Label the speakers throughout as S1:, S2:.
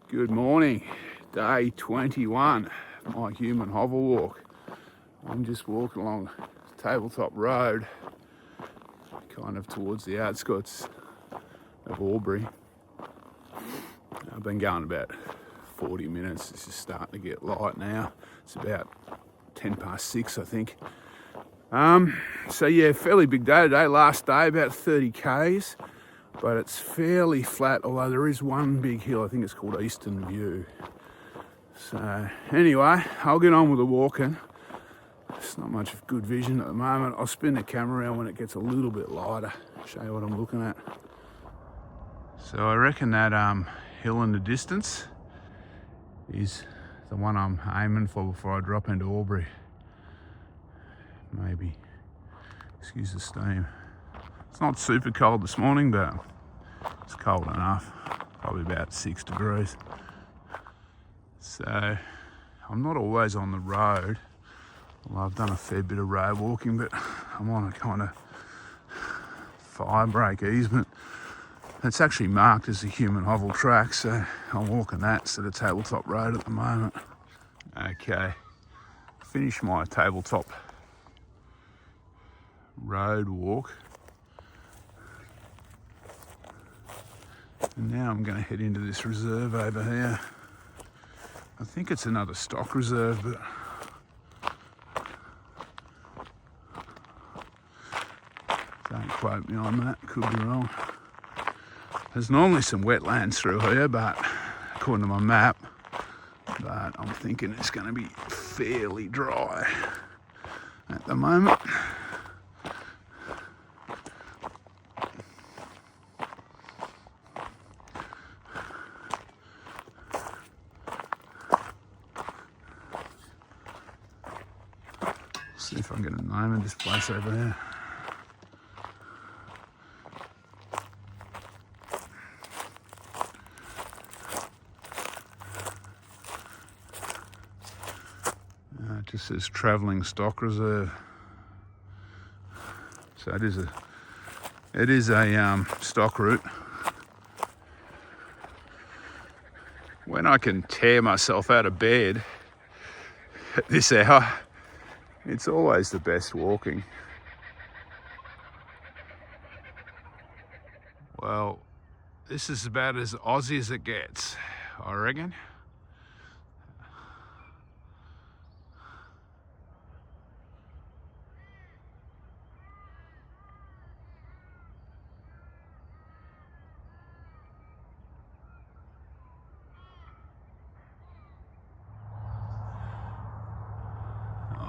S1: Good morning, day 21, my Hume and Hovell walk. I'm just walking along Tabletop Road, kind of towards the outskirts of Albury. I've been going about 40 minutes. This is starting to get light now. It's about 10 past 6, I think. So yeah, fairly big day today. Last day, about 30 k's. But it's fairly flat, although there is one big hill. I think it's called Eastern View. So anyway, I'll get on with the walking. It's not much of good vision at the moment. I'll spin the camera around when it gets a little bit lighter, show you what I'm looking at. So I reckon that hill in the distance is the one I'm aiming for before I drop into Albury. Maybe, excuse the steam. It's not super cold this morning, but it's cold enough, probably about 6 degrees. So I'm not always on the road. Well, I've done a fair bit of road walking, but I'm on a kind of fire break easement. It's actually marked as the Hume and Hovell Track, so I'm walking that instead of Tabletop Road at the moment. Okay, finished my Tabletop Road walk. And now I'm going to head into this reserve over here. I think it's another stock reserve, but don't quote me on that, could be wrong. There's normally some wetlands through here, but according to my map, but I'm thinking it's going to be fairly dry at the moment. See if I can get a name of this place over here. It just says travelling stock reserve. So it is a stock route. When I can tear myself out of bed at this hour, it's always the best walking. Well, this is about as Aussie as it gets, I reckon.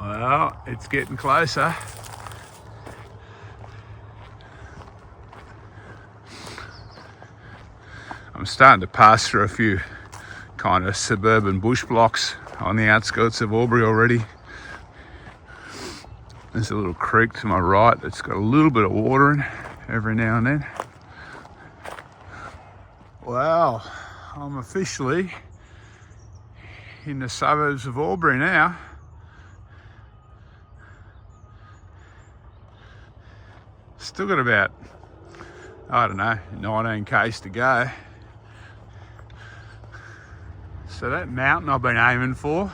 S1: Well, it's getting closer. I'm starting to pass through a few kind of suburban bush blocks on the outskirts of Albury already. There's a little creek to my right that's got a little bit of water in every now and then. Wow, I'm officially in the suburbs of Albury now. Still got about, I don't know, 19 k's to go. So that mountain I've been aiming for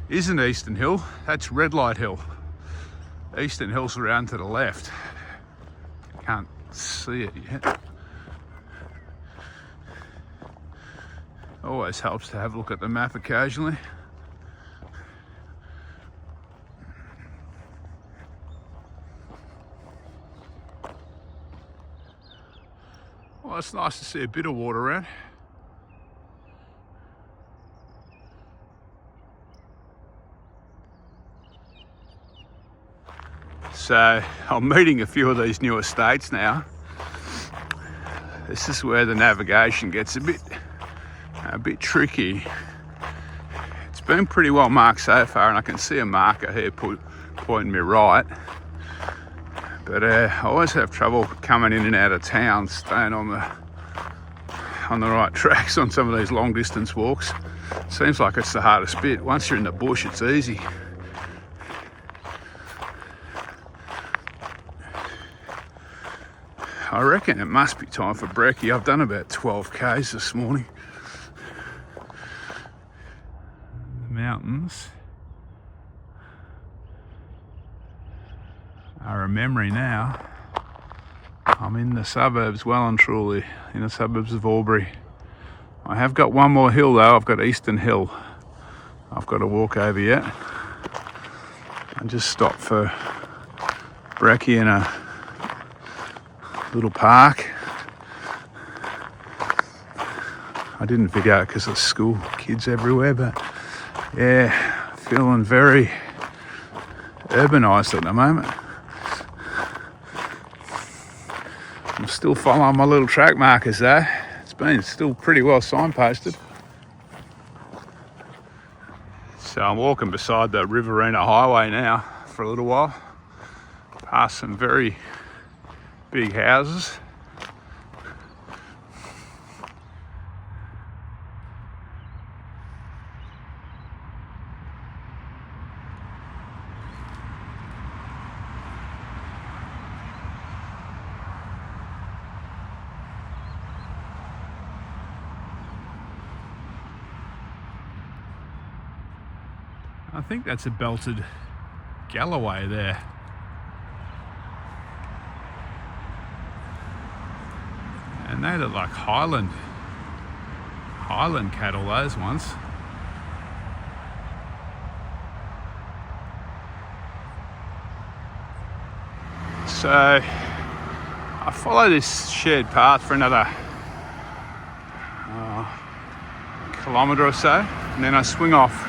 S1: isn't Eastern Hill, that's Red Light Hill. Eastern Hill's around to the left. Can't see it yet. Always helps to have a look at the map occasionally. Well, it's nice to see a bit of water around. So I'm meeting a few of these new estates now. This is where the navigation gets a bit tricky. It's been pretty well marked so far, and I can see a marker here pointing me right. But I always have trouble coming in and out of town, staying on the right tracks on some of these long distance walks. Seems like it's the hardest bit. Once you're in the bush, it's easy. I reckon it must be time for brekkie. I've done about 12 k's this morning. mountains are a memory now. I'm in the suburbs, well and truly, in the suburbs of Albury. I have got one more hill though. I've got Eastern Hill I've got to walk over yet. I just stopped for brekkie in a little park. I didn't video because there's school kids everywhere, but yeah, feeling very urbanised at the moment. I'm still following my little track markers though. It's been still pretty well signposted. So I'm walking beside the Riverina Highway now for a little while, past some very big houses. I think that's a belted Galloway there. And they look like Highland cattle, those ones. So I follow this shared path for another kilometre or so, and then I swing off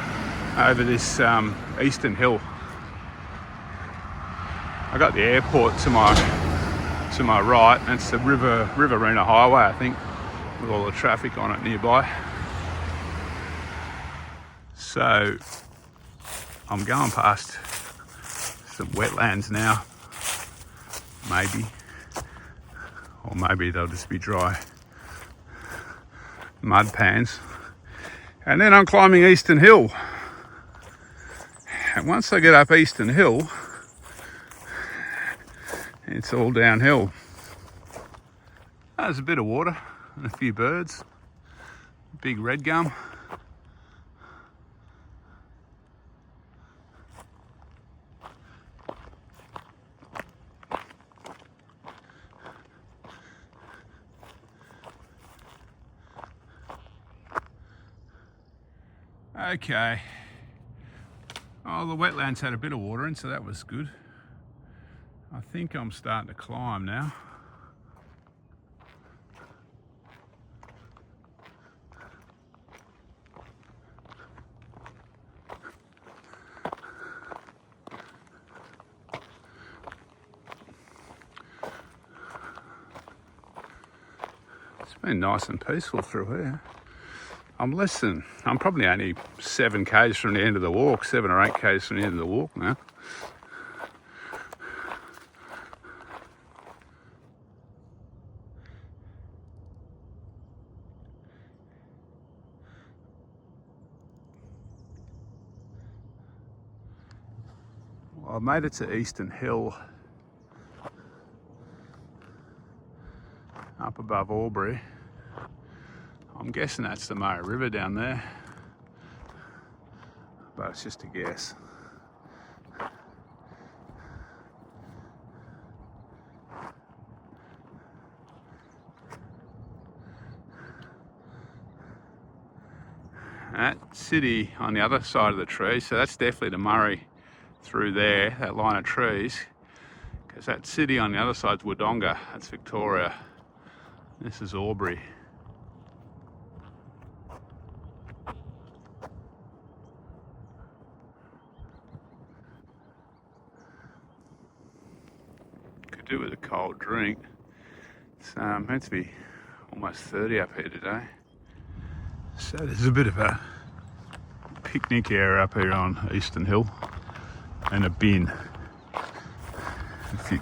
S1: over this Eastern Hill. I got the airport to my right, and it's the Riverina Highway, I think, with all the traffic on it nearby. So I'm going past some wetlands now, maybe, or maybe they'll just be dry mud pans. And then I'm climbing Eastern Hill. And once I get up Eastern Hill, it's all downhill. There's a bit of water and a few birds. Big red gum. Okay. Oh, the wetlands had a bit of water in, so that was good. I think I'm starting to climb now. It's been nice and peaceful through here. I'm probably only 7 k's from the end of the walk, 7 or 8 k's from the end of the walk now. Well, I made it to Eastern Hill, up above Albury. I'm guessing that's the Murray River down there, but it's just a guess. That city on the other side of the trees, so that's definitely the Murray through there, that line of trees, because that city on the other side's Wodonga, that's Victoria. This is Albury. Could do with a cold drink. It's meant to be almost 30 up here today. So there's a bit of a picnic area up here on Eastern Hill, and a bin,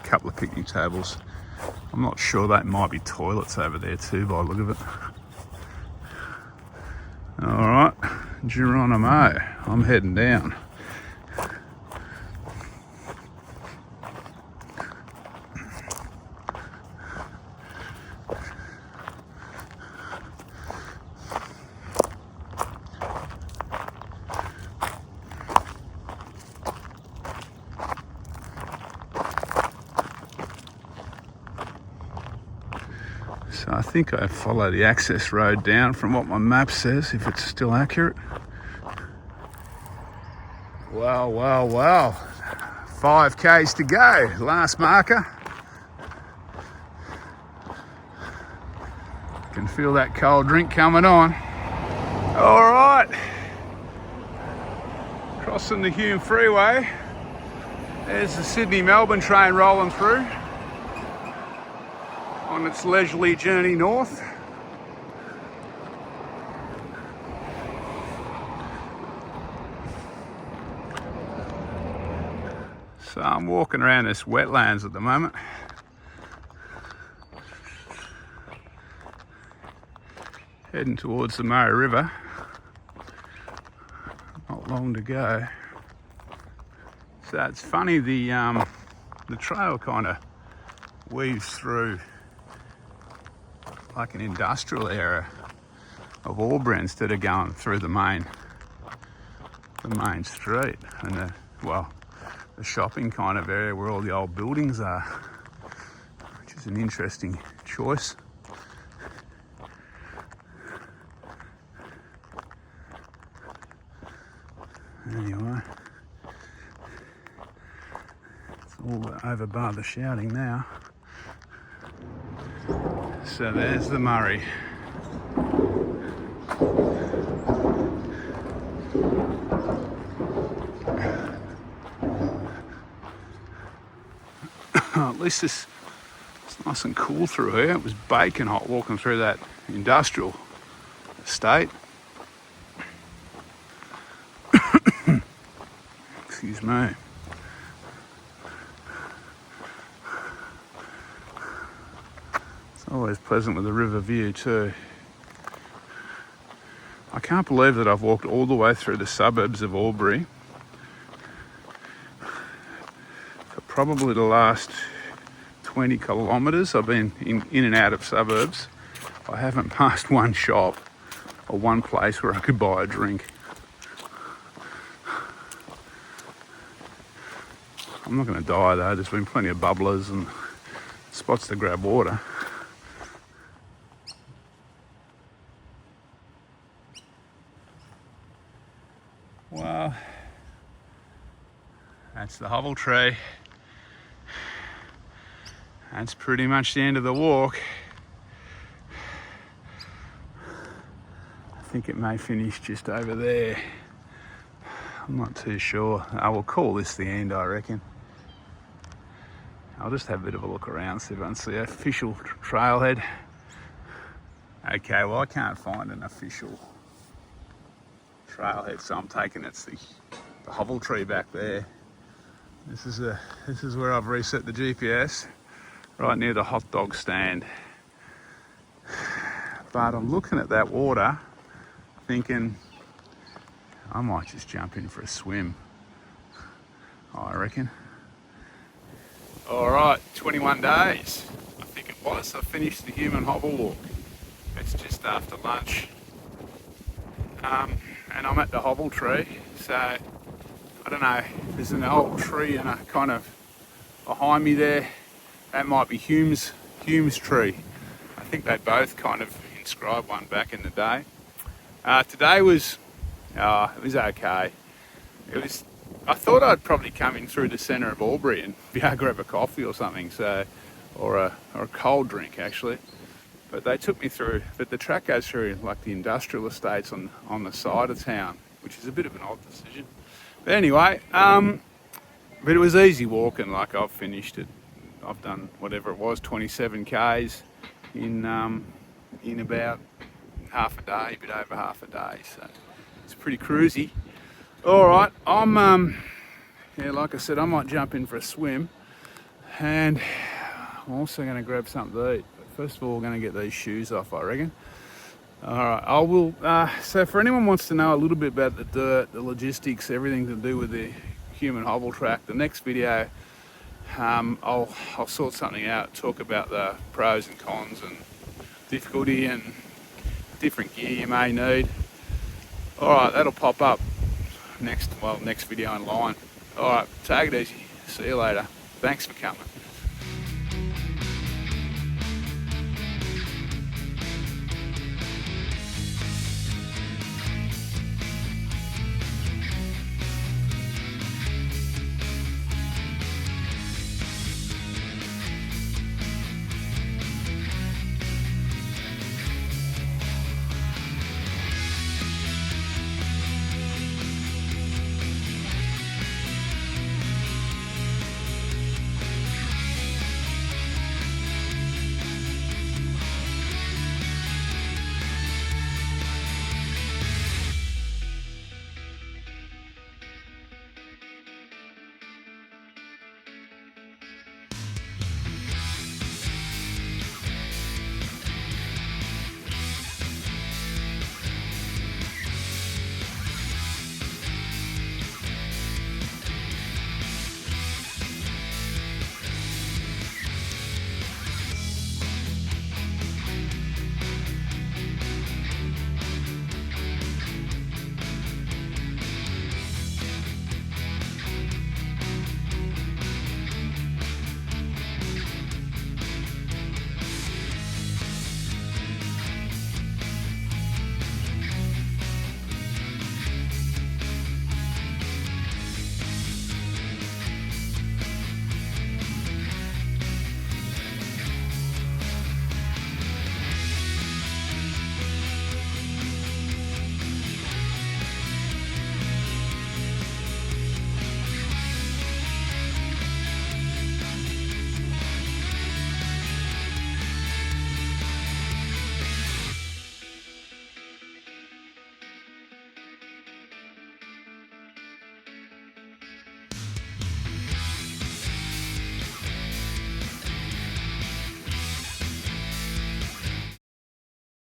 S1: couple of picnic tables. I'm not sure, that might be toilets over there too by the look of it. All right, Geronimo, I'm heading down. So I think I follow the access road down from what my map says, if it's still accurate. Wow, wow, wow. 5 k's to go, last marker. Can feel that cold drink coming on. All right. Crossing the Hume Freeway. There's the Sydney-Melbourne train rolling through on its leisurely journey north. So I'm walking around this wetlands at the moment. Heading towards the Murray River. Not long to go. So it's funny, the trail kind of weaves through like an industrial area of Albury instead of going through the main street and the shopping kind of area where all the old buildings are, which is an interesting choice. Anyway, it's all over bar the shouting now. So there's the Murray. At least it's nice and cool through here. It was baking hot walking through that industrial estate. Excuse me. It's always pleasant with a river view too. I can't believe that I've walked all the way through the suburbs of Albury. For probably the last 20 kilometres I've been in and out of suburbs. I haven't passed one shop or one place where I could buy a drink. I'm not going to die though, there's been plenty of bubblers and spots to grab water. Well, that's the Hovell Tree. That's pretty much the end of the walk. I think it may finish just over there. I'm not too sure. I will call this the end, I reckon. I'll just have a bit of a look around, see if I can see an official trailhead. Okay, well I can't find an official trailhead, so I'm taking it's the Hovell Tree back there. This is where I've reset the GPS, right near the hot dog stand. But I'm looking at that water, thinking I might just jump in for a swim, I reckon. All right, 21 days, I think it was. I finished the Hume and Hovell walk. It's just after lunch. And I'm at the Hovell Tree, so I don't know, there's an old tree and a kind of behind me there. That might be Hume's tree. I think they both kind of inscribed one back in the day. Today was, it was okay. I thought I'd probably come in through the centre of Albury and be able to grab a coffee or something, or a cold drink actually. But they took me through, but the track goes through like the industrial estates on the side of town, which is a bit of an odd decision. But anyway, but it was easy walking, like I've finished it. I've done whatever it was, 27 k's in about half a day, a bit over half a day, so it's pretty cruisy. All right, yeah, like I said, I might jump in for a swim, and I'm also going to grab something to eat. But first of all, we're going to get these shoes off, I reckon. All right, I will. So for anyone who wants to know a little bit about the dirt, the logistics, everything to do with the Hume and Hovell Track, the next video, I'll sort something out, talk about the pros and cons and difficulty and different gear you may need. All right, that'll pop up next video online. All right, take it easy. See you later. Thanks for coming.